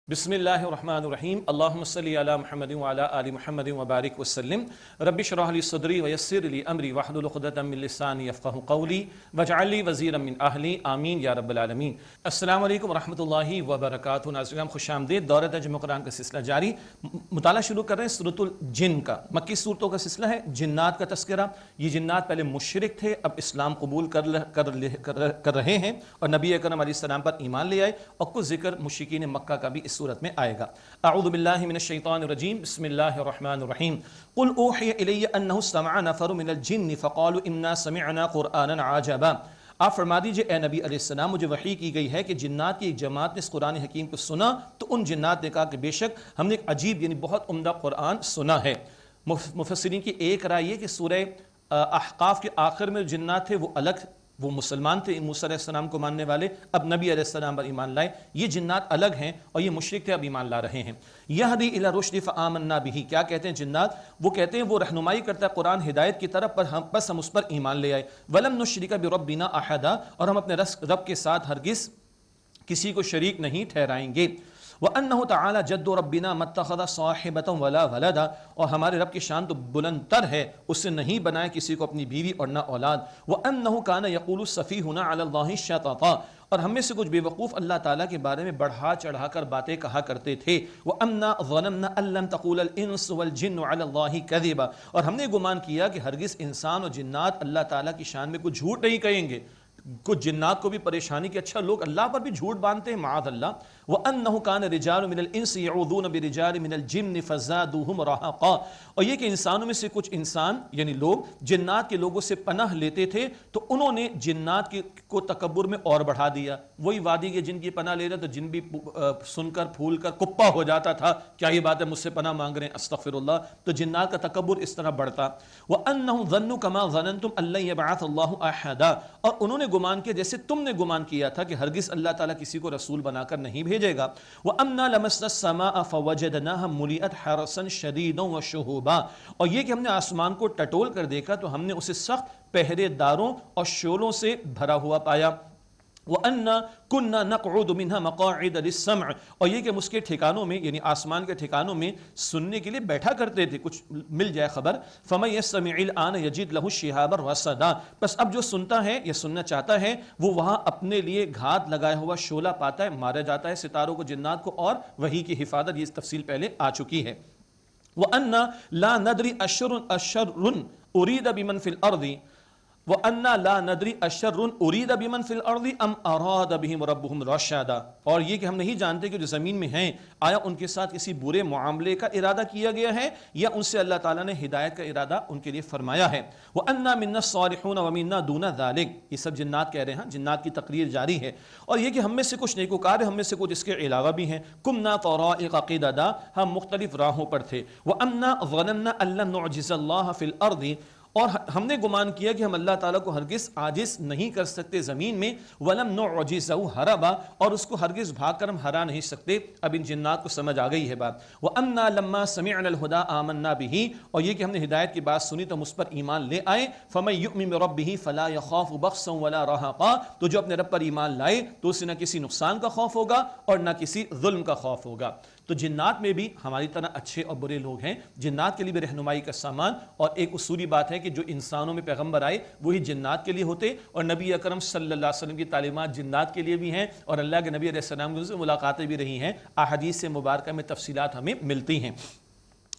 بسم اللہ الرحمن الرحیم اللہم صلی علی محمد وعلی آل محمد وبارک وسلم رب اشرح لی صدری ویسر لی امری واحلل عقدۃ من لسانی یفقہوا قولی واجعل لی وزیرا من اہلی آمین یا رب العالمین۔ السلام علیکم ورحمۃ اللہ وبرکاتہ۔ ناظرین خوش آمدید۔ دورہ ترجمہ قرآن کا سلسلہ جاری، مطالعہ شروع کر رہے ہیں سورۃ الجن کا۔ مکی صورتوں کا سلسلہ ہے، جنات کا تذکرہ۔ یہ جنات پہلے مشرک تھے، اب اسلام قبول کر رہے ہیں اور نبی اکرم علیہ السلام پر ایمان لے آئے، اور کچھ ذکر مشرکین مکہ کا بھی اس صورت میں آئے گا۔ اعوذ باللہ من الشیطان الرجیم، بسم اللہ الرحمن الرحیم۔ قل اوحی الی انہ استمع نفر من الجن فقالوا انا سمعنا قرآنا عجبا۔ آپ فرما دیجئے اے نبی علیہ السلام، مجھے وحی کی گئی ہے کہ جنات کی ایک جماعت نے اس قرآن حکیم کو سنا، تو ان جنات نے کہا کہ بے شک ہم نے ایک عجیب یعنی بہت عمدہ قرآن سنا ہے۔ مفسرین کی ایک رائے یہ کہ سورہ احقاف کے آخر میں جنات تھے وہ الگ، وہ مسلمان تھے موسیٰ علیہ السلام کو ماننے والے، اب نبی علیہ السلام پر ایمان لائے۔ یہ جنات الگ ہیں اور یہ مشرک تھے، اب ایمان لا رہے ہیں۔ یہدی الی الرشد فآمنا بہ، کیا کہتے ہیں جنات؟ وہ کہتے ہیں وہ رہنمائی کرتا ہے قرآن ہدایت کی طرف، پر بس ہم اس پر ایمان لے آئے۔ ولم نشرک بربنا احدا، اور ہم اپنے رب کے ساتھ ہرگز کسی کو شریک نہیں ٹھہرائیں گے۔ وَأَنَّهُ تَعَالَى جَدُّ رَبِّنَا مَا اتَّخَذَ صَاحِبَةً وَلَا وَلَدًا، اور ہمارے رب کی شان تو بلند تر ہے، اس سے نہیں بنائے کسی کو اپنی بیوی اور نہ اولاد۔ وَأَنَّهُ كَانَ يَقُولُ السَّفِيهُونَ عَلَى اللَّهِ شَطَطًا، اور ہم میں سے کچھ بے وقوف اللہ تعالیٰ کے بارے میں بڑھا چڑھا کر باتیں کہا کرتے تھے۔ وَأَنَّا ظَنَنَّا أَن لَّن تَقُولَ الْإِنسُ وَالْجِنُّ عَلَى اللَّهِ كَذِبًا، اور ہم نے گمان کیا کہ ہرگز انسان اور جنات اللہ تعالیٰ کی شان میں کچھ جھوٹ نہیں کہیں گے۔ کچھ جنات کو بھی پریشانی کہ اچھا لوگ اللہ پر بھی جھوٹ باندھتے ہیں، معاذ اللہ۔ وَأَنَّهُ كَانَ رِجَالٌ مِّنَ الْإِنسِ يَعُوذُونَ بِرِجَالٍ مِّنَ الْجِنِّ فَزَادُوهُمْ رَهَقًا، اور یہ کہ انسانوں میں سے کچھ انسان یعنی لوگ جنات کے لوگوں سے پناہ لیتے تھے، تو انہوں نے جنات کو تکبر میں اور بڑھا دیا۔ وہی وادی کے جن کی پناہ لے رہے تو جن بھی سن کر پھول کر کپا ہو جاتا تھا، کیا یہ بات ہے مجھ سے پناہ مانگ رہے ہیں، استغفر اللہ۔ تو جنات کا تکبر اس طرح بڑھتا۔ وَأَنَّهُمْ ظَنُّوا كَمَا ظَنَنْتُمْ أَن لَّن يَبْعَثَ اللَّهُ أَحَدًا، اور انہوں نے گمان کیا جیسے تم نے گمان کیا تھا کہ ہرگز اللہ تعالیٰ کسی کو رسول بنا کر نہیں بھیجے گا۔ وَأَنَّا لَمَسْنَا السَّمَاءَ فَوَجَدْنَاهَا مُلِئَتْ حَرَسًا شَدِيدًا وَشُهُبًا، اور یہ کہ ہم نے آسمان کو ٹٹول کر دیکھا تو ہم نے اسے سخت پہرے داروں اور شعلوں سے بھرا ہوا پایا۔ وَأَنَّا كُنَّا نَقْعُدُ مِنْهَا مَقَاعِدَ لِلسَّمْعِ، اور یہ کہ ہم اس کے ٹھکانوں میں یعنی آسمان کے ٹھکانوں میں سننے کے لیے بیٹھا کرتے تھے، کچھ مل جائے خبر۔ فَمَن يَسْتَمِعِ الْآنَ يَجِدْ لَهُ شِهَابًا رَّصَدًا، بس اب جو سنتا ہے یا سننا چاہتا ہے وہ وہاں اپنے لیے گھات لگایا ہوا شعلہ پاتا ہے، مارا جاتا ہے ستاروں کو، جنات کو، اور وحی کی حفاظت، یہ تفصیل پہلے آ چکی ہے۔ وَأَنَّا لَا نَدْرِي أَشَرٌ أُرِيدَ بِمَنْ فِي الْأَرْضِ وَأَنَّا لَا نَدْرِي أَشَرٌ أُرِيدَ بِمَنْ فِي الْأَرْضِ أَمْ أَرَادَ بِهِمْ رَبُّهُمْ رَشَادًا، اور یہ کہ ہم نہیں جانتے کہ جو زمین میں ہیں آیا ان کے ساتھ کسی برے معاملے کا ارادہ کیا گیا ہے یا ان سے اللہ تعالیٰ نے ہدایت کا ارادہ ان کے لیے فرمایا ہے۔ وَأَنَّا مِنَّا الصَّالِحُونَ وَمِنَّا دُونَ ذَلِكَ، یہ سب جنات کہہ رہے ہیں، جنات کی تقریر جاری ہے، اور یہ کہ ہم میں سے کچھ نیکوکار ہیں، ہم میں سے کچھ اس کے علاوہ بھی ہیں۔ كُنَّا طَرَائِقَ قِدَدًا، ہم مختلف راہوں پر تھے۔ وَأَنَّا ظَنَنَّا أَن لَّن نُعْجِزَ اللَّهَ فِي الْأَرْضِ، اور ہم نے گمان کیا کہ ہم اللہ تعالیٰ کو ہرگز عاجز نہیں کر سکتے زمین میں۔ وَلَمْ نُعْجِزَهُ هَرَبًا، اور اس کو ہرگز بھاگ کر ہم ہرا نہیں سکتے۔ اب ان جنات کو سمجھ آ گئی ہے بات۔ وَأَنَّا لَمَّا سَمِعْنَا الْهُدَىٰ آمَنَّا بِهِ، اور یہ کہ ہم نے ہدایت کی بات سنی تو ہم اس پر ایمان لے آئے۔ فَمَن يُؤْمِن بِرَبِّهِ فَلَا يَخَافُ بَخْسًا وَلَا رَهَقًا، تو جو اپنے رب پر ایمان لائے تو اسے نہ کسی نقصان کا خوف ہوگا اور نہ کسی ظلم کا خوف ہوگا۔ تو جنات میں بھی ہماری طرح اچھے اور برے لوگ ہیں، جنات کے لیے بھی رہنمائی کا سامان، اور ایک اصولی بات ہے کہ جو انسانوں میں پیغمبر آئے وہی جنات کے لیے ہوتے، اور نبی اکرم صلی اللہ علیہ وسلم کی تعلیمات جنات کے لیے بھی ہیں، اور اللہ کے نبی علیہ السلام سے ملاقاتیں بھی رہی ہیں، احادیث مبارکہ میں تفصیلات ہمیں ملتی ہیں۔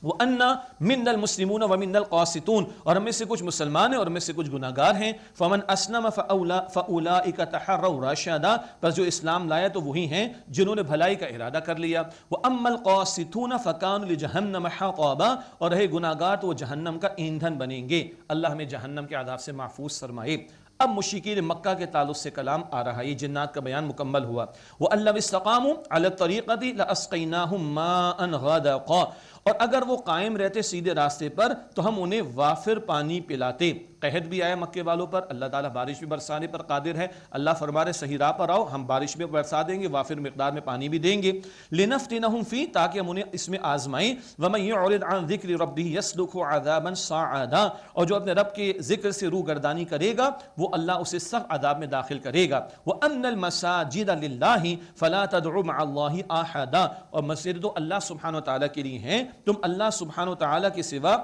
وَأَنَّا مِنَّا الْمُسْلِمُونَ وَمِنَّا الْقَاسِطُونَ، اور ہم میں سے کچھ مسلمان ہیں اور ہم میں سے کچھ گناہگار ہیں۔ فَمَنْ أَسْلَمَ فَأُولَٰئِكَ تَحَرَّوْا رَشَادًا، بس جو اسلام لایا تو وہی ہیں جنہوں نے بھلائی کا ارادہ کر لیا۔ وَأَمَّا الْقَاسِطُونَ فَكَانُوا لِجَهَنَّمَ حَطَبًا، اور رہے گناہگار تو وہ جہنم کا ایندھن بنیں گے۔ اللہ ہمیں جہنم کے عذاب سے محفوظ فرمائے۔ اب مشرکین مکہ کے تعلق سے کلام آ رہا ہے، یہ جنات کا بیان مکمل ہوا۔ وَأَن لَّوِ اسْتَقَامُوا عَلَى الطَّرِيقَةِ لَأَسْقَيْنَاهُم مَّاءً غَدَقًا، اور اگر وہ قائم رہتے سیدھے راستے پر تو ہم انہیں وافر پانی پلاتے۔ قحط بھی آیا مکے والوں پر، اللہ تعالیٰ بارش بھی برسانے پر قادر ہے، اللہ فرما رہے صحیح راہ پر آؤ، ہم بارش بھی برسا دیں گے، وافر مقدار میں پانی بھی دیں گے، لنفتنہم فی، تاکہ ہم انہیں اس میں آزمائیں، ومن یعرض عن ذکر ربہ یسلکہ عذابا صعدا، اور جو اپنے رب کے ذکر سے روگردانی کرے گا وہ اللہ اسے سخت عذاب میں داخل کرے گا۔ وَأَنَّ الْمَسَاجِدَ لِلَّهِ فَلَا تَدْعُوا مَعَ اللَّهِ أَحَدًا، اور مسجد تو اللہ سبحانہ وتعالیٰ کے لیے ہیں، تم اللہ سبحانہ وتعالیٰ کے سوا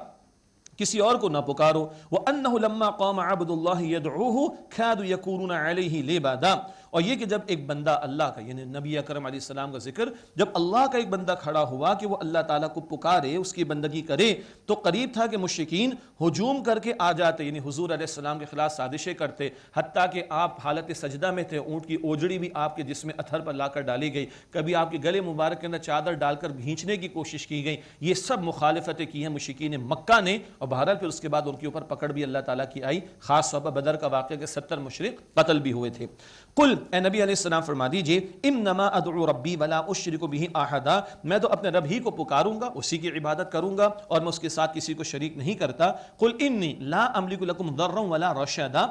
کسی اور کو نہ پکارو۔ وَأَنَّهُ لَمَّا قَامَ عَبْدُ اللَّهِ يَدْعُوهُ كَادُوا يَكُونُونَ عَلَيْهِ لِبَادًا، اور یہ کہ جب ایک بندہ اللہ کا، یعنی نبی اکرم علیہ السلام کا ذکر، جب اللہ کا ایک بندہ کھڑا ہوا کہ وہ اللہ تعالیٰ کو پکارے، اس کی بندگی کرے، تو قریب تھا کہ مشرکین ہجوم کر کے آ جاتے، یعنی حضور علیہ السلام کے خلاف سازشیں کرتے، حتیٰ کہ آپ حالت سجدہ میں تھے، اونٹ کی اوجڑی بھی آپ کے جسم اتھر پر لا کر ڈالی گئی، کبھی آپ کے گلے مبارک کے اندر چادر ڈال کر بھینچنے کی کوشش کی گئی، یہ سب مخالفتیں کی ہیں مشرکین مکہ نے، اور بہرحال پھر اس کے بعد ان کے اوپر پکڑ بھی اللہ تعالیٰ کی آئی، خاص طور پر بدر کا واقعہ کہ 70 مشرک قتل بھی ہوئے تھے۔ قل، اے نبی علیہ السلام فرما دیجئے، انما ادعو ربی ولا اشرک بہ احدا، میں تو اپنے رب ہی کو پکاروں گا، اسی کی عبادت کروں گا، اور میں اس کے ساتھ کسی کو شریک نہیں کرتا۔ قل انی لا املک لکم ضرا ولا رشدا،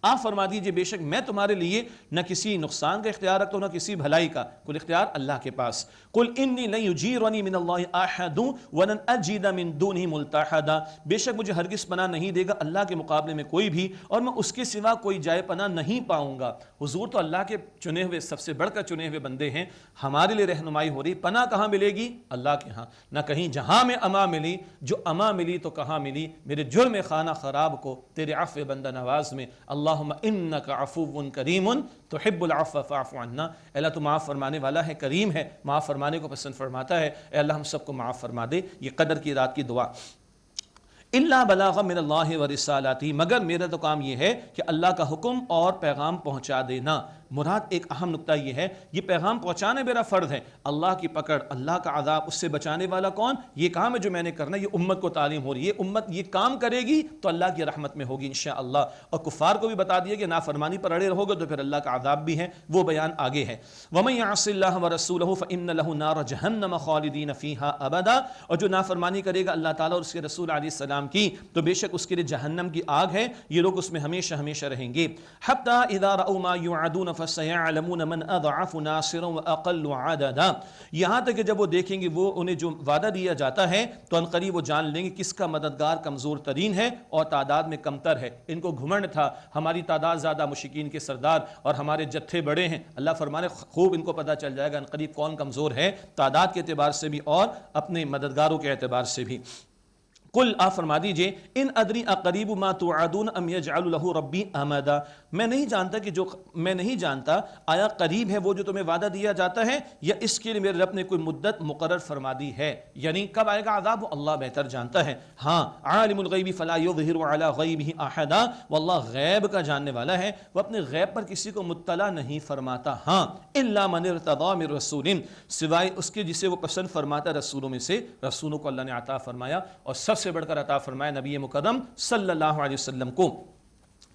آپ فرما دیجئے بے شک میں تمہارے لیے نہ کسی نقصان کا اختیار رکھتا ہوں نہ کسی بھلائی کا، کل اختیار اللہ کے پاس۔ قل انی لن یجیرنی من اللہ احد ولن اجد من دونہ ملتحدا، بے شک مجھے ہرگز پناہ نہیں دے گا اللہ کے مقابلے میں کوئی بھی، اور میں اس کے سوا کوئی جائے پناہ نہیں پاؤں گا۔ حضور تو اللہ کے چنے ہوئے، سب سے بڑھ کر چنے ہوئے بندے ہیں، ہمارے لیے رہنمائی ہو رہی، پناہ کہاں ملے گی؟ اللہ کے ہاں، نہ کہیں جہاں میں اما ملی، جو اما ملی تو کہاں ملی؟ میرے جرم خانہ خراب کو تیرے عفو بندہ نواز میں، اللہم انک عفو کریم تحب العفو فاعف عنا، اے اللہ تو معاف فرمانے والا ہے، کریم ہے، معاف فرمانے کو پسند فرماتا ہے، اے اللہ ہم سب کو معاف فرما دے۔ یہ قدر کی رات کی دعا۔ الا بلاغا من اللہ ورسالاتہ، مگر میرا تو کام یہ ہے کہ اللہ کا حکم اور پیغام پہنچا دینا۔ مراد ایک اہم نقطہ یہ ہے، یہ پیغام پہنچانا میرا فرض ہے، اللہ کی پکڑ، اللہ کا عذاب، اس سے بچانے والا کون؟ یہ کام ہے جو میں نے کرنا، یہ امت کو تعلیم ہو رہی ہے، امت یہ کام کرے گی تو اللہ کی رحمت میں ہوگی انشاءاللہ، اور کفار کو بھی بتا دیا کہ نافرمانی پر اڑے رہو گے تو پھر اللہ کا عذاب بھی ہے، وہ بیان آگے ہے۔ وَمَن يَعْصِ اللَّهَ وَرَسُولَهُ فَإِنَّ لَهُ نَارَ جَهَنَّمَ خَالِدِينَ فِيهَا أَبَدًا، اور جو نافرمانی کرے گا اللہ تعالیٰ اور اس کے رسول علیہ السلام کی تو بے شک اس کے لیے جہنم کی آگ ہے، یہ لوگ اس میں ہمیشہ ہمیشہ رہیں گے۔ حَتَّى إِذَا رَأَوْا مَا يُوعَدُونَ فَسَيَعْلَمُونَ من اضعف ناصرا واقل عددا، یہاں تک کہ جب وہ دیکھیں گے وہ انہیں جو وعدہ دیا جاتا ہے تو انقریب وہ جان لیں گے کس کا مددگار کمزور ترین ہے اور تعداد میں کمتر ہے۔ ان کو گھمنڈ تھا ہماری تعداد زیادہ، مشرکین کے سردار، اور ہمارے جتھے بڑے ہیں، اللہ فرمانے خوب ان کو پتہ چل جائے گا انقریب کون کمزور ہے، تعداد کے اعتبار سے بھی اور اپنے مددگاروں کے اعتبار سے بھی۔ قل، آپ فرما دیجئے، ان ادری اقریب ما توعدون ام یجعل له ربی امدا، میں نہیں جانتا آیا قریب ہے وہ جو تمہیں وعدہ دیا جاتا ہے یا اس کے لیے میرے رب نے کوئی مدت مقرر فرما دی ہے، یعنی کب آئے گا عذاب وہ اللہ بہتر جانتا ہے۔ ہاں، عالم الغیب فلا یظہر علی غیبہ احدا، واللہ غیب کا جاننے والا ہے، وہ اپنے غیب پر کسی کو مطلع نہیں فرماتا۔ ہاں، الا من ارتضی من رسول، سوائے اس کے جسے وہ پسند فرماتا رسولوں میں سے، رسولوں کو اللہ نے عطا فرمایا اور سب سے بڑھ کر عطا فرمایا نبی مکرم صلی اللہ علیہ وسلم کو۔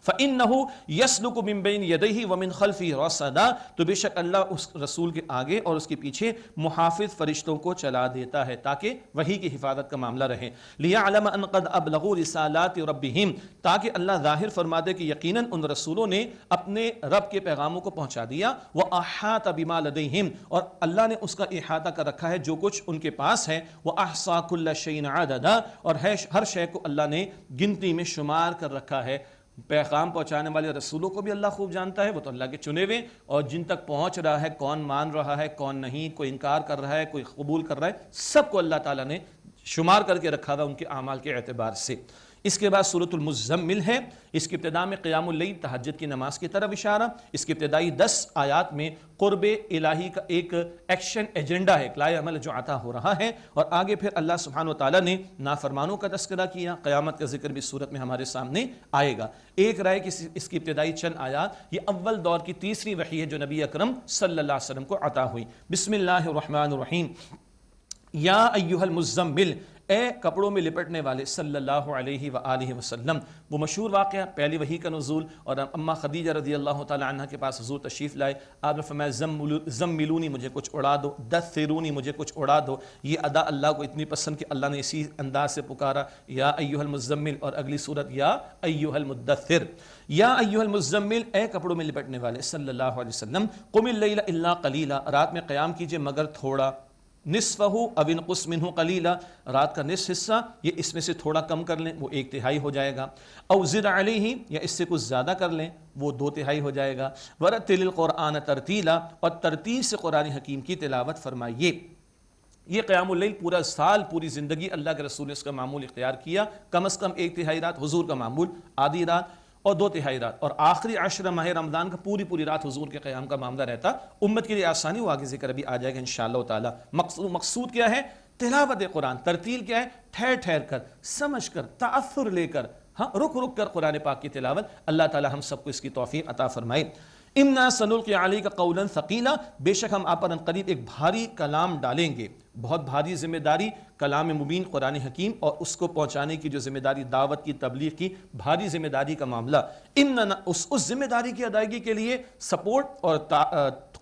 فَإِنَّهُ يَسْلُكُ مِن بَيْنِ يَدَيْهِ وَمِن خَلْفِهِ رَصَدًا، تو بے شک اللہ اس رسول کے آگے اور اس کے پیچھے محافظ فرشتوں کو چلا دیتا ہے تاکہ وحی کی حفاظت کا معاملہ رہے۔ لِيَعْلَمَ أَنْ قَدْ أَبْلَغُوا رِسَالَاتِ رَبِّهِمْ، تاکہ اللہ ظاہر فرما دے کہ یقیناً ان رسولوں نے اپنے رب کے پیغاموں کو پہنچا دیا۔ وَأَحَاطَ بِمَا لَدَيْهِمْ، اور اللہ نے اس کا احاطہ کر رکھا ہے جو کچھ ان کے پاس ہے۔ وَأَحْصَى كُلَّ شَيْءٍ عَدَدًا، اور ہر شے کو اللہ نے گنتی میں شمار کر رکھا ہے۔ پیغام پہنچانے والے رسولوں کو بھی اللہ خوب جانتا ہے، وہ تو اللہ کے چنے ہوئے، اور جن تک پہنچ رہا ہے، کون مان رہا ہے کون نہیں، کوئی انکار کر رہا ہے کوئی قبول کر رہا ہے، سب کو اللہ تعالیٰ نے شمار کر کے رکھا ہوا ان کے اعمال کے اعتبار سے۔ اس کے بعد سورۃ المزمل ہے، اس کی ابتدا میں قیام اللیل، تہجد کی نماز کی طرف اشارہ، اس کی ابتدائی 10 آیات میں قرب الہی کا ایک ایکشن ایجنڈا ہے، ایک لائے عمل جو عطا ہو رہا ہے، اور آگے پھر اللہ سبحانہ وتعالیٰ نے نافرمانوں کا تذکرہ کیا، قیامت کا ذکر بھی صورت میں ہمارے سامنے آئے گا۔ ایک رائے کہ اس کی ابتدائی چند آیات یہ اول دور کی تیسری وحی ہے جو نبی اکرم صلی اللہ علیہ وسلم کو عطا ہوئی۔ بسم اللہ الرحمن الرحیم، یا ایھا المزمل، اے کپڑوں میں لپٹنے والے صلی اللہ علیہ وآلہ وسلم. وہ مشہور واقعہ پہلی وحی کا نزول، اور اماں خدیجہ رضی اللہ تعالی عنہ کے پاس حضور تشریف لائے. آپ نے فرمایا زملونی مجھے کچھ اڑا دو، دثرونی مجھے کچھ اڑا دو. یہ ادا اللہ کو اتنی پسند کہ اللہ نے اسی انداز سے پکارا یا ایھا المزمل، اور اگلی صورت یا ایھا المدثر. یا ایھا المزمل، اے کپڑوں میں لپٹنے والے صلی اللہ علیہ وسلم، قم اللیل الا قلیلا، رات میں قیام کیجئے مگر تھوڑا. نصفہ او انقص منہ قلیلا، رات کا نصف حصہ یہ اس میں سے تھوڑا کم کر لیں، وہ 1/3 ہو جائے گا. او زد علیہ، یا اس سے کچھ زیادہ کر لیں، وہ 2/3 ہو جائے گا. ورتل القرآن ترتیلا، اور ترتیل سے قرآن حکیم کی تلاوت فرمائیے. یہ قیام اللیل پورا سال، پوری زندگی اللہ کے رسول نے اس کا معمول اختیار کیا. کم از کم 1/3 رات حضور کا معمول، آدھی رات اور 2/3 رات، اور آخری عشرہ ماہ رمضان کا پوری رات حضور کے قیام کا معاملہ رہتا. امت کے لیے آسانی، وہ آگے ذکر ابھی آ جائے گا انشاءاللہ تعالی. مقصود کیا ہے؟ تلاوت قرآن. ترتیل کیا ہے؟ ٹھہر ٹھہر کر، سمجھ کر، تأثر لے کر، رک رک کر قرآن پاک کی تلاوت. اللہ تعالی ہم سب کو اس کی توفیق عطا فرمائے. انا سنلقی علیک قولا ثقیلا، بے شک ہم آپ پر قریب ایک بھاری کلام ڈالیں گے. بہت بھاری ذمہ داری، کلام مبین قرآن حکیم، اور اس کو پہنچانے کی جو ذمہ داری، دعوت کی، تبلیغ کی بھاری ذمہ داری کا معاملہ. اس ذمہ داری کی ادائیگی کے لیے سپورٹ اور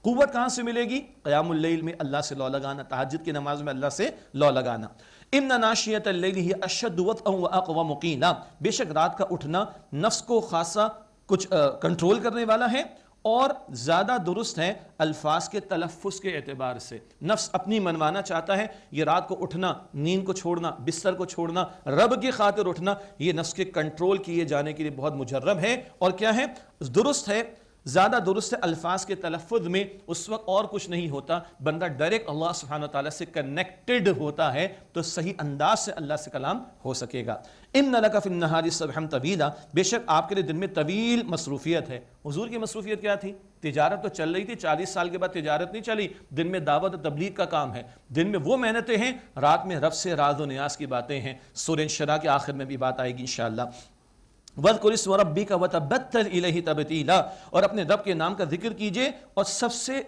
قوت کہاں سے ملے گی؟ قیام اللیل میں اللہ سے لو لگانا، تہجد کی نماز میں اللہ سے لو لگانا. ان ناشیۃ اللیل ہی اشد وطئا واقوم قیلا، بے شک رات کا اٹھنا نفس کو خاصا کچھ کنٹرول کرنے والا ہے اور زیادہ درست ہے الفاظ کے تلفظ کے اعتبار سے. نفس اپنی منوانا چاہتا ہے، یہ رات کو اٹھنا، نیند کو چھوڑنا، بستر کو چھوڑنا، رب کی خاطر اٹھنا، یہ نفس کے کنٹرول کیے جانے کے لیے بہت مجرب ہے. اور کیا ہے؟ درست ہے، زیادہ درست ہے الفاظ کے تلفظ میں. اس وقت اور کچھ نہیں ہوتا، بندہ ڈائریکٹ اللہ سبحانہ وتعالی سے کنیکٹڈ ہوتا ہے تو صحیح انداز سے اللہ سے کلام ہو سکے گا. ان لک فی النہار سبحا طویلا، بے شک آپ کے لیے دن میں طویل مصروفیت ہے. حضور کی مصروفیت کیا تھی؟ تجارت تو چل رہی تھی، 40 سال کے بعد تجارت نہیں چلی. دن میں دعوت و تبلیغ کا کام ہے، دن میں وہ محنتیں ہیں، رات میں رب سے راز و نیاز کی باتیں ہیں. سورہ انشراح کے آخر میں بھی بات آئے گی انشاءاللہ. وَاذْكُرِ اسْمَ رَبِّكَ وَتَبَتَّلْ إِلَيْهِ تَبْتِيلًا، اور اپنے رب کے نام کا ذکر کیجئے اور سب سے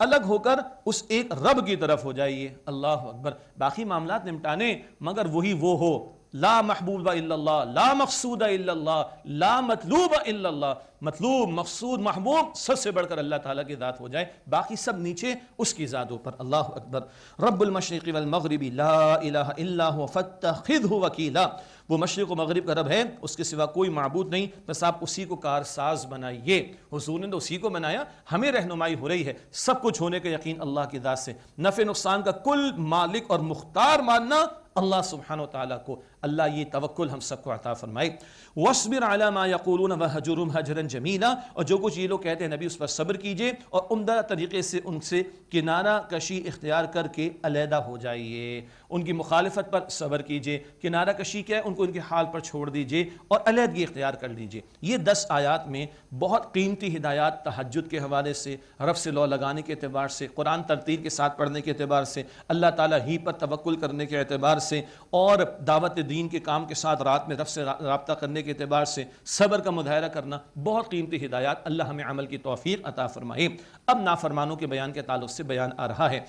الگ ہو کر اس ایک رب کی طرف ہو جائیے. اللہ اکبر. باقی معاملات نمٹانے مگر وہی وہ ہو. لا محبوب الا اللہ، لا مقصود الا اللہ، لا مطلوب الا اللہ. مطلوب، مقصود، محبوب سب سے بڑھ کر اللہ تعالیٰ کی ذات ہو جائے، باقی سب نیچے اس کی ذات اوپر. اللہ اکبر. رب المشرق والمغرب لا الہ الا هو فاتخذہ وکیلا، وہ مشرق و مغرب کا رب ہے، اس کے سوا کوئی معبود نہیں، بس آپ اسی کو کارساز بنائیے. حضور نے تو اسی کو بنایا، ہمیں رہنمائی ہو رہی ہے. سب کچھ ہونے کا یقین اللہ کی ذات سے، نفع نقصان کا کل مالک اور مختار ماننا اللہ سبحانہ وتعالیٰ کو. اللہ یہ توکل ہم سب کو عطا فرمائے. وَاصْبِرْ عَلَى مَا يَقُولُونَ وَهْجُرْهُمْ هَجْرًا جَمِيلًا، اور جو کچھ یہ لوگ کہتے ہیں نبی اس پر صبر کیجئے اور عمدہ طریقے سے ان سے کنارہ کشی اختیار کر کے علیحدہ ہو جائیے. ان کی مخالفت پر صبر کیجئے. کنارہ کشی کیا ہے؟ ان کو ان کے حال پر چھوڑ دیجئے اور علیحدگی اختیار کر لیجئے. یہ 10 آیات میں بہت قیمتی ہدایات تہجد کے حوالے سے، رب سے لو لگانے کے اعتبار سے، قرآن ترتیل کے ساتھ پڑھنے کے اعتبار سے، اللہ تعالیٰ ہی پر توکل کرنے کے اعتبار سے، اور دعوت دین کے کام کے ساتھ رات میں رب سے رابطہ کرنے کے اعتبار سے صبر کا مظاہرہ کرنا، بہت قیمتی ہدایات. اللہ ہمیں عمل کی توفیق عطا فرمائے. اب نافرمانوں کے بیان کے تعلق سے بیان آ رہا ہے.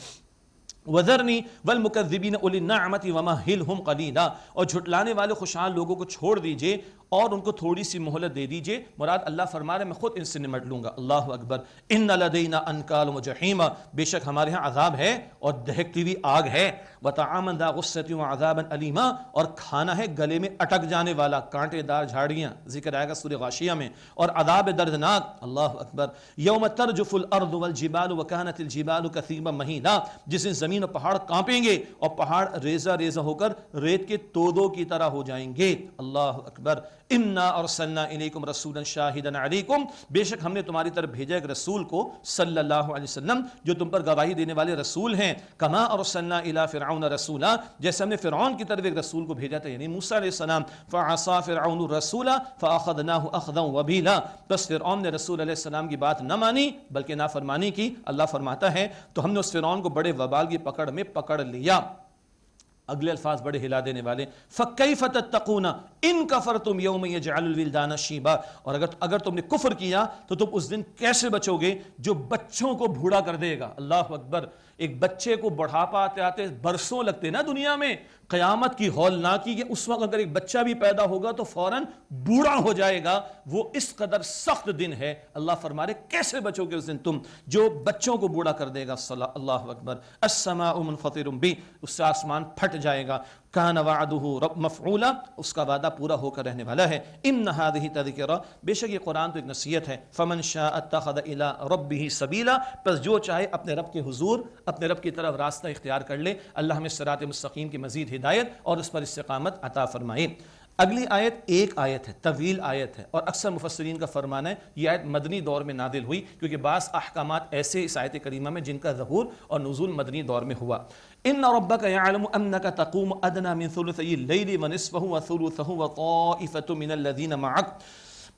وَذَرْنِي وَالْمُكَذِّبِينَ أُولِي النَّعْمَةِ وَمَهِّلْهُمْ قَلِيلًا، اور جھٹلانے والے خوشحال لوگوں کو چھوڑ دیجئے اور ان کو تھوڑی سی مہلت دے دیجئے. مراد اللہ فرما رہے میں خود ان سے نمٹ لوں گا. اللہ اکبر. اِنَّ لَدَيْنَا أَنْكَالٌ وَجَحِيمًا، بے شک ہمارے ہاں عذاب ہے اور دہکتی ہوئی آگ ہے. وَطَعَامًا ذَا غُصَّةٍ وَعَذَابًا أَلِيمًا، اور کھانا ہے گلے میں اٹک جانے والا، کانٹے دار جھاڑیاں، ذکر آئے گا سورہ غاشیہ میں، اور عذاب دردناک. اللہ اکبر. یوم ترجف الارض والجبال وكانت الجبال كثيبا مهيلا، جس دن زمین اور پہاڑ کانپیں گے اور پہاڑ ریزہ ریزہ ہو کر ریت کے تودوں کی طرح ہو جائیں گے. اللہ اکبر. انا ارسلنا الیکم رسولا شاہدا علیکم، بے شک ہم نے تمہاری طرف بھیجا ایک رسول کو صلی اللہ علیہ وسلم جو تم پر گواہی دینے والے رسول ہیں. کما ارسلنا الی فرعون رسولا، جیسے ہم نے فرعون کی طرف ایک رسول کو بھیجا تھا یعنی موسیٰ علیہ السلام. فعصا فرعون الرسول فاخذناه اخذا وبیلا، بس فرعون نے رسول علیہ السلام کی بات نہ مانی بلکہ نافرمانی کی. اللہ فرماتا ہے تو ہم نے اس فرعون کو بڑے وبال کی پکڑ میں پکڑ لیا. اگلے الفاظ بڑے ہلا دینے والے. فَكَيْفَ تَتَّقُونَ إِن كَفَرْتُمْ يَوْمَ يَجْعَلُ الْوِلْدَانَ شِيبًا، اور اگر تم نے کفر کیا تو تم اس دن کیسے بچو گے جو بچوں کو بوڑھا کر دے گا. اللہ اکبر. ایک بچے کو بڑھاپا آتے آتے برسوں لگتے نا دنیا میں، قیامت کی ہولناکی کہ اس وقت اگر ایک بچہ بھی پیدا ہوگا تو فوراً بوڑھا ہو جائے گا، وہ اس قدر سخت دن ہے۔ اللہ فرما رہے کیسے بچو گے اس دن تم جو بچوں کو بوڑھا کر دے گا۔ اللہ اکبر۔ السماء منفطر بہ، اس سے آسمان پھٹ جائے گا۔ کان وعدہ مفعولا، اس کا وعدہ پورا ہو کر رہنے والا ہے۔ ان ھذہ تذکرہ، بے شک یہ قرآن تو ایک نصیحت ہے۔ فمن شاء اتخذ الی ربہ سبیلا، پس جو چاہے اپنے رب کے حضور، اپنے رب کی طرف راستہ اختیار کر لے۔ اللہ ہمیں صراط مستقیم کی مزید ہدایت اور اس پر استقامت عطا فرمائے۔ اگلی آیت ایک آیت ہے، طویل آیت ہے، اور اکثر مفسرین کا فرمان ہے یہ آیت مدنی دور میں نازل ہوئی، کیونکہ بعض احکامات ایسے اس آیت کریمہ میں جن کا ظہور اور نزول مدنی دور میں ہوا۔ ان ربک یعلم انک تقوم ادنی من ثلثی اللیل ونصفہ وثلثہ وطائفۃ من الذین معک،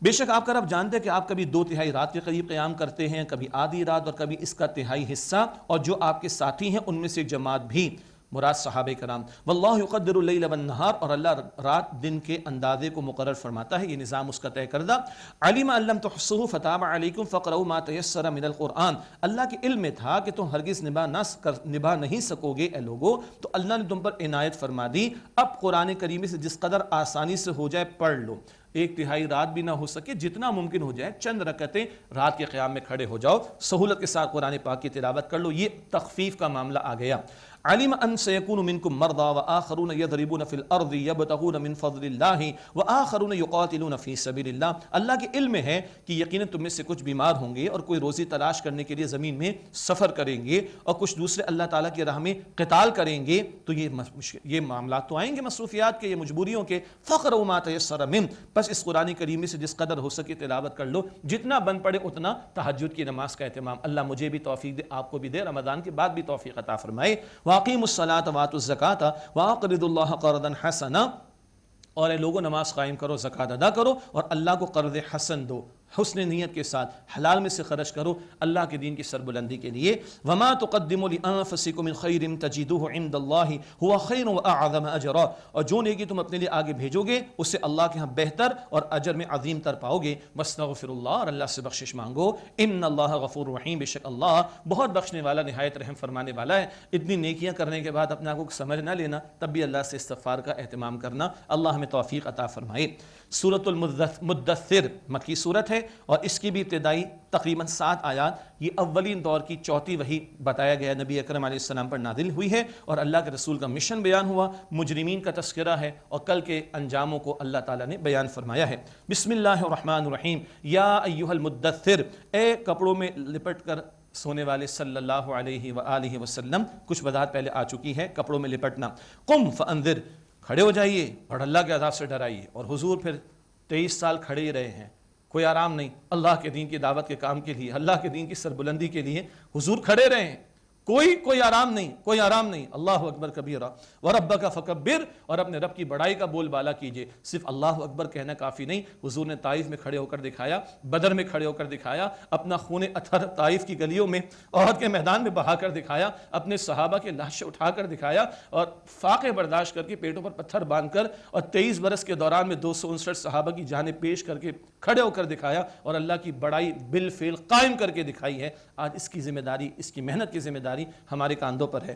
بے شک آپ کا رب جانتے ہیں کہ آپ کبھی 2/3 رات کے قریب قیام کرتے ہیں، کبھی آدھی رات، اور کبھی اس کا تہائی حصہ، اور جو آپ کے ساتھی ہیں ان میں سے ایک جماعت بھی، مراد صحابہ کرام۔ واللہ یقدر اللیل والنہار، اور اللہ رات دن کے اندازے کو مقرر فرماتا ہے، یہ نظام اس کا طے کردہ۔ علم ان لم تحصوه فتاب علیکم فقرؤوا ما تیسر من القرآن، اللہ کے علم میں تھا کہ تم ہرگز نبھا نہیں سکو گے اے لوگو، تو اللہ نے تم پر عنایت فرما دی، اب قرآن کریم سے جس قدر آسانی سے ہو جائے پڑھ لو۔ 1/3 رات بھی نہ ہو سکے، جتنا ممکن ہو جائے چند رکعتیں رات کے قیام میں کھڑے ہو جاؤ، سہولت کے ساتھ قرآن پاک کی تلاوت کر لو، یہ تخفیف کا معاملہ آ گیا۔ علم ان سيكون منكم مرضى واخرون يضربون في الارض يبتغون من فضل الله واخرون يقاتلون في سبيل الله، اللہ کے علم ہے کہ یقیناً تم میں سے کچھ بیمار ہوں گے اور کوئی روزی تلاش کرنے کے لیے زمین میں سفر کریں گے، اور کچھ دوسرے اللہ تعالیٰ کی راہ میں قتال کریں گے، تو یہ معاملات تو آئیں گے مصروفیات کے، یہ مجبوریوں کے۔ فقرؤوا ما تيسر من، بس اس قرآن کریم سے جس قدر ہو سکے تلاوت کر لو، جتنا بن پڑے اتنا۔ تہجد کی نماز کا اہتمام اللہ مجھے بھی توفیق دے، آپ کو بھی دے، رمضان کے بعد بھی توفیق عطا فرمائے۔ واقیموا الصلاۃ وآتوا الزکاۃ واقرضوا اللہ قرضا حسنا، اور اے لوگوں نماز قائم کرو، زکوٰۃ ادا کرو، اور اللہ کو قرض حسن دو، حسن نیت کے ساتھ حلال میں سے خرچ کرو اللہ کے دین کی سربلندی کے لیے۔ وما تقدموا لانفسکم من خیر تجدوه عند اللہ هو خیر واعظم اجرا، اور جو نیکی تم اپنے لیے آگے بھیجو گے اس سے اللہ کے ہاں بہتر اور اجر میں عظیم تر پاؤ گے۔ واستغفر اللہ، اور اللہ سے بخشش مانگو، ان اللہ غفور رحیم، بے شک اللہ بہت بخشنے والا نہایت رحم فرمانے والا ہے۔ اتنی نیکیاں کرنے کے بعد اپنے آپ کو سمجھ نہ لینا، تب بھی اللہ سے استغفار کا اہتمام کرنا، اللہ ہمیں توفیق عطا فرمائے۔ سورۃ المدثر مکی صورت ہے، اور اس کی بھی ابتدائی تقریباً 7 آیات، یہ اولین دور کی چوتھی وحی بتایا گیا، نبی اکرم علیہ السلام پر نازل ہوئی ہے، اور اللہ کے رسول کا مشن بیان ہوا، مجرمین کا تذکرہ ہے، اور کل کے انجاموں کو اللہ تعالیٰ نے بیان فرمایا ہے۔ بسم اللہ الرحمن الرحیم، یا ایھا المدثر، اے کپڑوں میں لپٹ کر سونے والے صلی اللہ علیہ وآلہ وسلم، کچھ وضاحت پہلے آ چکی ہے کپڑوں میں لپٹنا۔ قم فانذر، کھڑے ہو جائیے اور اللہ کے عذاب سے ڈرائیے، اور حضور پھر 23 سال کھڑے ہی رہے ہیں، کوئی آرام نہیں، اللہ کے دین کی دعوت کے کام کے لیے، اللہ کے دین کی سربلندی کے لیے حضور کھڑے رہے ہیں، کوئی آرام نہیں، کوئی آرام نہیں۔ اللہ اکبر کبیرہ وربک فکبر، اور اپنے رب کی بڑائی کا بول بالا کیجئے۔ صرف اللہ اکبر کہنا کافی نہیں، حضور نے طائف میں کھڑے ہو کر دکھایا، بدر میں کھڑے ہو کر دکھایا، اپنا خون اطہر طائف کی گلیوں میں، احد کے میدان میں بہا کر دکھایا، اپنے صحابہ کے لاشیں اٹھا کر دکھایا، اور فاقے برداشت کر کے پیٹوں پر پتھر باندھ کر، اور 23 برس کے دوران میں 259 صحابہ کی جانیں پیش کر کے کھڑے ہو کر دکھایا، اور اللہ کی بڑائی بالفعل قائم کر کے دکھائی ہے۔ آج اس کی ذمہ داری، اس کی محنت کی ذمہ داری ہمارے کاندھوں پر ہے۔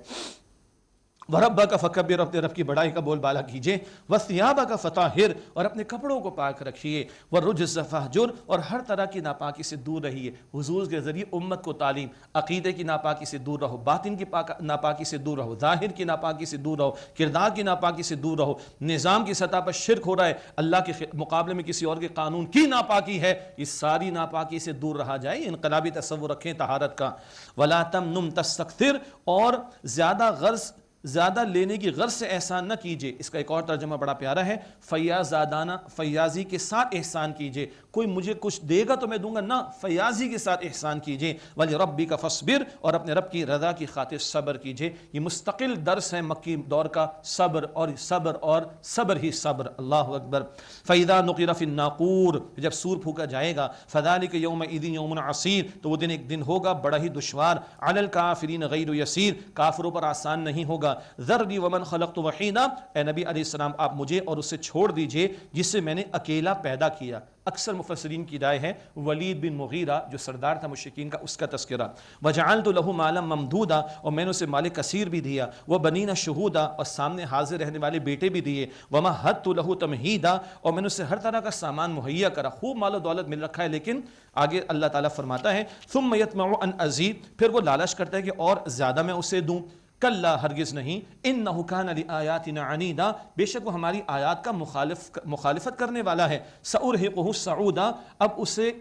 وَرَبَّكَ فَكَبِّرْ، اپنے رب کی بڑائی کا بول بالا کیجئے۔ وَثِيَابَكَ فَطَهِّرْ، اور اپنے کپڑوں کو پاک رکھیے۔ وَالرُّجْزَ فَاهْجُرْ، اور ہر طرح کی ناپاکی سے دور رہیے۔ حضور کے ذریعے امت کو تعلیم، عقیدے کی ناپاکی سے دور رہو، باطن کی ناپاکی سے دور رہو، ظاہر کی ناپاکی سے دور رہو، کردار کی ناپاکی سے دور رہو۔ نظام کی سطح پر شرک ہو رہا ہے، اللہ کے مقابلے میں کسی اور کے قانون کی ناپاکی ہے، اس ساری ناپاکی سے دور رہا جائے۔ انقلابی تصور رکھیں طہارت کا۔ وَلَا تَمْنُنْ تَسْتَكْثِرْ، اور زیادہ لینے کی غرض سے احسان نہ کیجئے۔ اس کا ایک اور ترجمہ بڑا پیارا ہے، فیاضانہ، فیاضی کے ساتھ احسان کیجئے۔ کوئی مجھے کچھ دے گا تو میں دوں گا، نہ، فیاضی کے ساتھ احسان کیجئے۔ وَلِرَبِّكَ فَاصْبِرْ، اور اپنے رب کی رضا کی خاطر صبر کیجئے۔ یہ مستقل درس ہے مکی دور کا، صبر اور صبر ہی صبر۔ اللہ اکبر۔ فَإِذَا نُقِرَ فِي النَّاقُورِ، جب سور پھونکا جائے گا، فَذَلِكَ يَوْمَئِذٍ يَوْمٌ عَسِيرٌ، تو وہ دن ایک دن ہوگا بڑا ہی دشوار، عَلَى الْكَافِرِينَ غَيْرُ يَسِيرٌ، کافروں پر آسان نہیں ہوگا۔ ذرنی ومن خلقت وحیدا، اے نبی علیہ السلام آپ مجھے اور اسے چھوڑ دیجئے جسے میں نے اکیلا پیدا کیا۔ اکثر مفسرین کی رائے ہے ولید بن مغیرہ جو سردار تھا مشرکین کا، اس کا تذکرہ۔ وجعلت له مالا ممدودا، اور میں نے اسے مال کثیر بھی دیا، وبنین شہودا، اور سامنے حاضر رہنے والے بیٹے بھی دیے، ومہدت له تمہیدا، اور میں نے اسے ہر طرح کا سامان مہیا کرا۔ خوب مال و دولت مل رکھا ہے، لیکن آگے اللہ تعالیٰ فرماتا ہے ثم یطمع ان ازید، پھر وہ لالچ کرتا ہے کہ اور زیادہ میں اسے دوں۔ کلا ہرگز نہیں، انہ کان لآیاتنا عنیدا، بے شک وہ ہماری آیات کا مخالفت کرنے والا ہے۔ سأرہقہ صعودا، اب اسے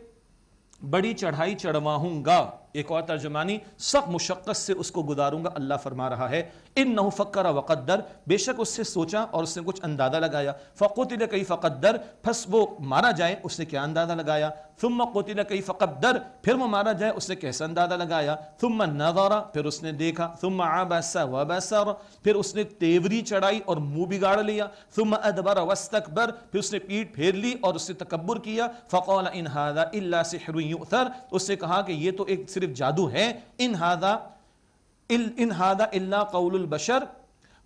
بڑی چڑھائی چڑھواؤں گا۔ ایک اور ترجمانی سخت مشقت سے اس کو گزاروں گا، اللہ فرما رہا ہے انہ فکر وقدر، بے شک اس سے سوچا اور اس نے کچھ اندازہ لگایا۔ فقتل کیف قدر، پس وہ مارا جائے اس نے کیا اندازہ لگایا۔ ثم قتل کیف قدر، پھر وہ مارا جائے اس نے کیسا اندازہ لگایا۔ ثم نظر، پھر اس نے دیکھا۔ ثم عبس وبصر، پھر اس نے تیوری چڑھائی اور منہ بگاڑ لیا۔ ثم ادبر واستکبر، پھر اس نے پیٹھ پھیر لی اور اس نے تکبر کیا۔ فقال ان ھذا الا سحر یؤثر، اس نے کہا کہ یہ تو ایک صرف جادو ہے۔ ان ھذا الا قول البشر،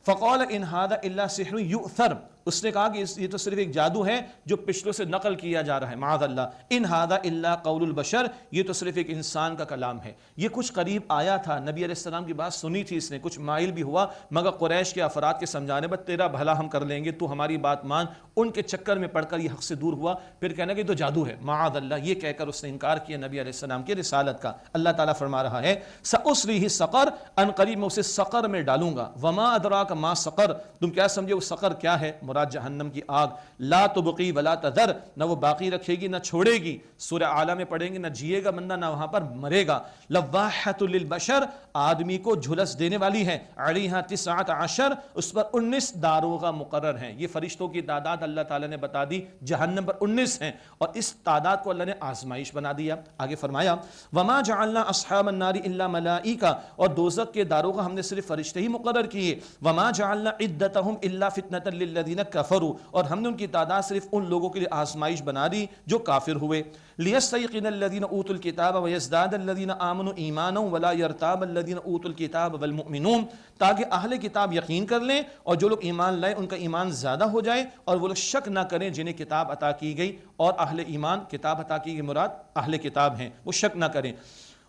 فقال ان ھذا الا سحر یؤثر، اس نے کہا کہ یہ تو صرف ایک جادو ہے جو پچھلوں سے نقل کیا جا رہا ہے، معاذ اللہ۔ ان ھذا الا قول البشر، یہ تو صرف ایک انسان کا کلام ہے۔ یہ کچھ قریب آیا تھا، نبی علیہ السلام کی بات سنی تھی اس نے، کچھ مائل بھی ہوا، مگر قریش کے افراد کے سمجھانے پر تیرا بھلا ہم کر لیں گے، تو ہماری بات مان، ان کے چکر میں پڑھ کر یہ حق سے دور ہوا، پھر کہنا کہ یہ تو جادو ہے، معاذ اللہ، یہ کہہ کر اس نے انکار کیا نبی علیہ السلام کی رسالت کا۔ اللہ تعالیٰ فرما رہا ہے سأصلیہ سقر، ان قریب میں اسے سقر میں ڈالوں گا۔ وما ادراک ما سقر، تم کیا سمجھے وہ سقر کیا ہے؟ مراد جہنم کی آگ۔ لا تبقی ولا تذر، نہ وہ باقی رکھے گی نہ چھوڑے گی۔ سورہ اعلیٰ میں پڑھیں گے نہ جیے گا بندہ نہ وہاں پر مرے گا۔ لواحۃ للبشر، آدمی کو جھلس دینے والی ہے۔ علیہا 19، اس پر 19 داروغہ مقرر ہیں۔ یہ فرشتوں کی تعداد اللہ تعالیٰ نے بتا دی، جہنم پر 19 ہیں، اور اس تعداد کو اللہ نے آزمائش بنا دیا۔ آگے فرمایا وما جعلنا اصحاب النار الا ملائکہ، اور دوزخ کے داروغہ ہم نے صرف فرشتے ہی مقرر کیے۔ وما جعلنا عدتهم الا فتنة للذین کفروا، اور ہم نے ان کی تعداد صرف ان لوگوں کے لیے آزمائش بنا دی جو کافر ہوئے۔ لیستیقن الذین اوتوا الکتاب ویزداد الذین آمنوا ایمانا ولا یرتاب الذین اوتوا الکتاب والمؤمنون، تاکہ اہل کتاب یقین کر لیں اور جو لوگ ایمان لائے ان کا ایمان زیادہ ہو جائے، اور وہ لوگ شک نہ کریں جنہیں کتاب عطا کی گئی، اور اہل ایمان، کتاب عطا کی گئی مراد اہل کتاب ہیں، وہ شک نہ کریں۔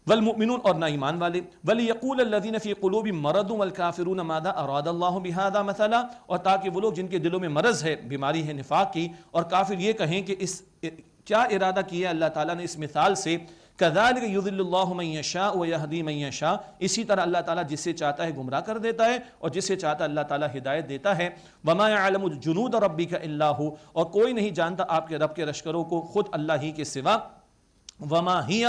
والمؤمنون، اور نہ ایمان والے۔ وَلِيَقُولَ الَّذِينَ فِي قُلُوبِهِم مَرَضٌ وَالْكَافِرُونَ مَاذَا أَرَادَ اللَّهُ بِهَذَا مَثَلًا، اور تاکہ وہ لوگ جن کے دلوں میں مرض ہے، بیماری ہے نفاق کی، اور کافر یہ کہیں کہ اس کیا ارادہ کیا اللہ تعالیٰ نے اس مثال سے۔ كَذَلِكَ يُضِلُّ اللَّهُ مَن يَشَاءُ وَيَهْدِي مَن يَشَاءُ، اسی طرح اللہ تعالیٰ جسے چاہتا ہے گمراہ کر دیتا ہے اور جسے چاہتا ہے اللہ تعالیٰ ہدایت دیتا ہے۔ وَمَا يَعْلَمُ جُنُودَ رَبِّكَ إِلَّا هُوَ، اور کوئی نہیں جانتا آپ کے رب کے لشکروں کو خود اللہ ہی کے سوا۔ وَمَا هِيَ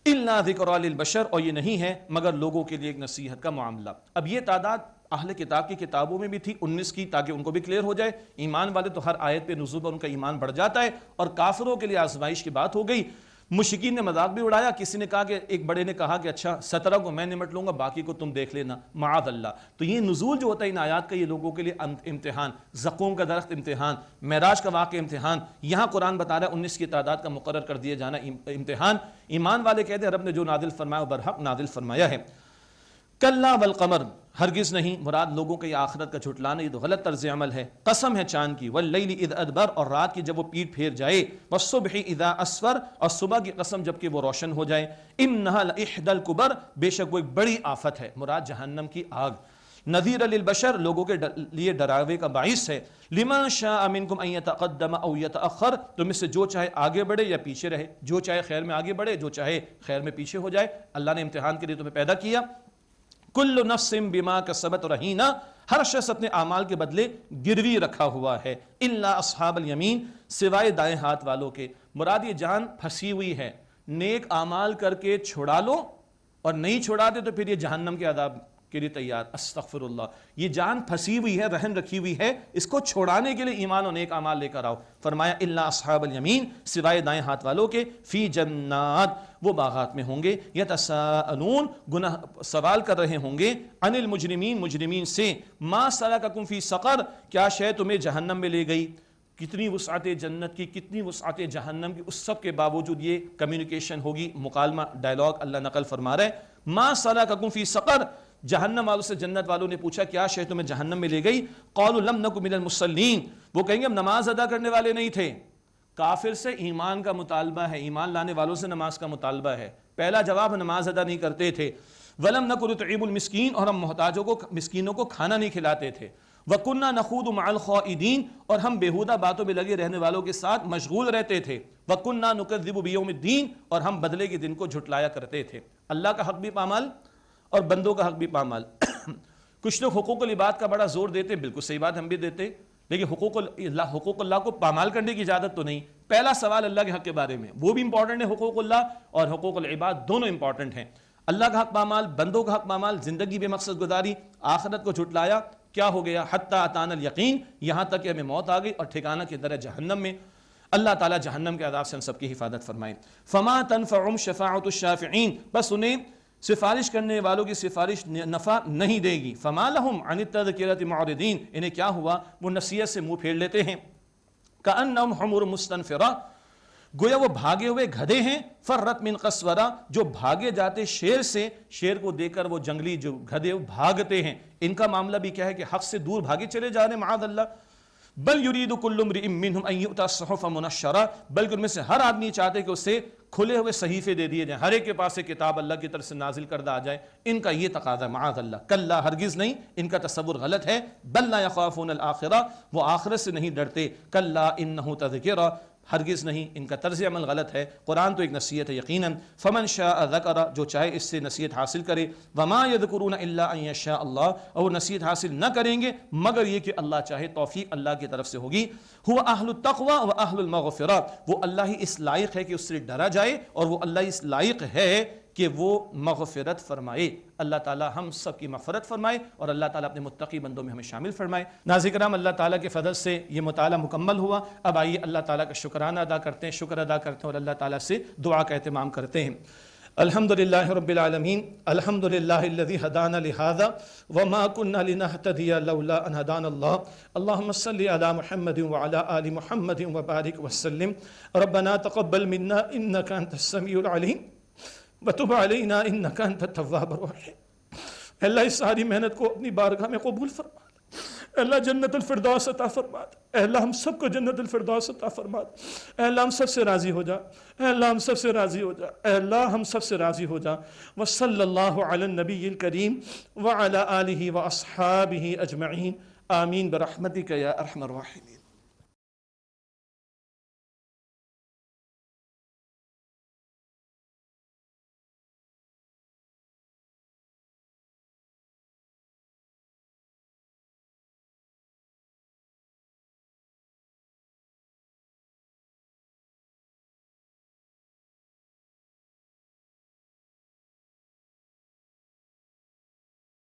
الا ذکر للبشر، اور یہ نہیں ہے مگر لوگوں کے لیے ایک نصیحت کا معاملہ۔ اب یہ تعداد اہل کتاب کی کتابوں میں بھی تھی 19 کی، تاکہ ان کو بھی کلیئر ہو جائے۔ ایمان والے تو ہر آیت پہ نزول پر ان کا ایمان بڑھ جاتا ہے، اور کافروں کے لیے آزمائش کی بات ہو گئی۔ مشرکین نے مذاق بھی اڑایا، کسی نے کہا کہ ایک بڑے نے کہا کہ اچھا 17 کو میں نمٹ لوں گا، باقی کو تم دیکھ لینا، معاذ اللہ۔ تو یہ نزول جو ہوتا ہے ان آیات کا، یہ لوگوں کے لیے امتحان، زقوم کا درخت امتحان، معراج کا واقعہ امتحان، یہاں قرآن بتا رہا ہے 19 کی تعداد کا مقرر کر دیا جانا امتحان۔ ایمان والے کہتے ہیں رب نے جو نازل فرمایا وہ برحق نازل فرمایا ہے۔ کلا والقمر، ہرگز نہیں، مراد لوگوں کے آخرت کا جھٹلانا، یہ تو غلط طرز عمل ہے۔ قسم ہے چاند کی، واللیل اذ ادبر، اور رات کی جب وہ پیٹ پھیر جائے، والصبح اذا اسفر، اور صبح کی قسم جب کہ وہ روشن ہو جائے۔ انہا لإحدى الکبر، بے شک وہ ایک بڑی آفت ہے، مراد جہنم کی آگ۔ نذیر للبشر، لوگوں کے لیے ڈراوے کا باعث ہے۔ لمن شاء منکم ان یتقدم او یتأخر، تم میں سے جو چاہے آگے بڑھے یا پیچھے رہے، جو چاہے خیر میں آگے بڑھے، جو چاہے خیر میں پیچھے ہو جائے۔ اللہ نے امتحان کے لیے تمہیں پیدا کیا۔ کل نفس بما کسبت رہینہ، ہر شخص اپنے اعمال کے بدلے گروی رکھا ہوا ہے۔ الا اصحاب الیمین، سوائے دائیں ہاتھ والوں کے۔ مراد یہ جان پھنسی ہوئی ہے، نیک اعمال کر کے چھڑا لو، اور نہیں چھڑاتے تو پھر یہ جہنم کے عذاب کے لیے تیار۔ استغفر اللہ، یہ جان پھنسی ہوئی ہے، رہن رکھی ہوئی ہے، اس کو چھوڑانے کے لیے ایمان و نیک اعمال لے کر آؤ۔ فرمایا الا اصحاب الیمین، سوائے دائیں ہاتھ والوں کے، فی جنات، وہ باغات میں ہوں گے، یتساءلون، گناہ سوال کر رہے ہوں گے، عن المجرمین، مجرمین سے، ما سلککم فی سقر، کیا شے تمہیں جہنم میں لے گئی۔ کتنی وسعت جنت کی، کتنی وسعت جہنم کی، اس سب کے باوجود یہ کمیونیکیشن ہوگی، مکالمہ، ڈائلاگ اللہ نقل فرما رہے۔ ما سلککم فی سقر، جہنم والوں سے جنت والوں نے پوچھا کیا شے تمہیں جہنم میں لے گئی؟ قالوا لم نک من المصلین، وہ کہیں گے ہم نماز ادا کرنے والے نہیں تھے۔ کافر سے ایمان کا مطالبہ ہے، ایمان لانے والوں سے نماز کا مطالبہ ہے۔ پہلا جواب نماز ادا نہیں کرتے تھے۔ ولم نک نطعم المسکین، اور ہم محتاجوں کو مسکینوں کو کھانا نہیں کھلاتے تھے۔ وَكُنَّا نَخُوضُ مَعَ الْخَائِضِينَ، اور ہم بیہودہ باتوں میں لگے رہنے والوں کے ساتھ مشغول رہتے تھے۔ وَكُنَّا نُكَذِّبُ بِيَوْمِ الدِّينِ، اور ہم بدلے کے دن کو جھٹلایا کرتے تھے۔ اللہ کا حق بھی پامال اور بندوں کا حق بھی پامال۔ کچھ لوگ حقوق العباد کا بڑا زور دیتے، بالکل صحیح بات ہم بھی دیتے، لیکن حقوق اللہ کو پامال کرنے کی اجازت تو نہیں۔ پہلا سوال اللہ کے حق کے بارے میں، وہ بھی امپورٹنٹ ہے، حقوق اللہ اور حقوق العباد دونوں امپورٹنٹ ہیں۔ اللہ کا حق پامال، بندوں کا حق پامال، زندگی بے مقصد گزاری، آخرت کو جھٹلایا، کیا ہو گیا؟ حتی اتانا الیقین، یہاں تک کہ ہمیں موت آ گئی اور ٹھکانہ کے در ہے جہنم میں۔ اللہ تعالیٰ جہنم کے عذاب سے ہم سب کی حفاظت فرمائے۔ فما تنفعهم شفاعۃ الشافعین، بس انہیں سفارش کرنے والوں کی سفارش نفع نہیں دے گی۔ فما لهم عن التذکرۃ معرضین، انہیں کیا ہوا؟ وہ نصیحت سے منہ پھیر لیتے ہیں۔ کأنہم حمر مستنفرہ، گویا وہ بھاگے ہوئے گدھے ہیں۔ فرت من قسورہ، جو بھاگے جاتے شیر سے، شیر کو دیکھ کر وہ جنگلی جو گدھے بھاگتے ہیں۔ ان کا معاملہ بھی کیا ہے کہ حق سے دور بھاگے چلے جا رہے ہیں، معاذ اللہ۔ بل یرید کل امرئ منہم ان یؤتی الصحف منشرہ، بلکہ ان میں سے ہر آدمی چاہتے کہ اسے کھلے ہوئے صحیفے دے دیے جائیں، ہر ایک کے پاس ایک کتاب اللہ کی طرف سے نازل کردہ آ جائے۔ ان کا یہ تقاضا ہے، معاذ اللہ۔ کلا، ہرگز نہیں، ان کا تصور غلط ہے۔ بل لا یخافون الآخرہ، وہ آخرت سے نہیں ڈرتے۔ کلا انہ تذکرہ، ہرگز نہیں، ان کا طرز عمل غلط ہے۔ قرآن تو ایک نصیحت ہے یقیناً۔ فمن شاء ذکر، جو چاہے اس سے نصیحت حاصل کرے۔ وما یذکرون الا ان یشاء اللہ، اور وہ نصیحت حاصل نہ کریں گے مگر یہ کہ اللہ چاہے، توفیق اللہ کی طرف سے ہوگی۔ هو اہل التقوی و اہل المغفرہ، وہ اللہ ہی اس لائق ہے کہ اس سے ڈرا جائے، اور وہ اللہ اس لائق ہے کہ وہ مغفرت فرمائے۔ اللہ تعالی ہم سب کی مغفرت فرمائے اور اللہ تعالی اپنے متقی بندوں میں ہمیں شامل فرمائے۔ ناظرین کرام، اللہ تعالیٰ کے فضل سے یہ مطالعہ مکمل ہوا۔ اب آئیے اللہ تعالیٰ کا شکرانہ ادا کرتے ہیں، شکر ادا کرتے ہیں اور اللہ تعالیٰ سے دعا کا اہتمام کرتے ہیں۔ الحمدللہ رب العالمین، الحمدللہ الذی ہدانا لہذا وما کنا لنہتدی لولا ان ہدانا اللہ، اللہم صلی علی محمد وعلی آل محمد وبارک وسلم۔ ربنا تقبل منا انک انت السمیع العلیم وتب علینا انک انت التواب الرحیم۔ اللہ اس ساری محنت کو اپنی بارگاہ میں قبول فرما۔ اے اللہ جنت الفردوس عطا فرما۔ اے اللہ ہم سب کو جنت الفردوس عطا فرما۔ اے اللہ ہم سب سے راضی ہو جا۔ اے اللہ ہم سب سے راضی ہو جا۔ اے اللہ ہم سب سے راضی ہو جا۔ وصلی اللہ علی النبی الکریم وعلی آلہ واصحابہ اجمعین، آمین برحمتک یا ارحم الراحمین۔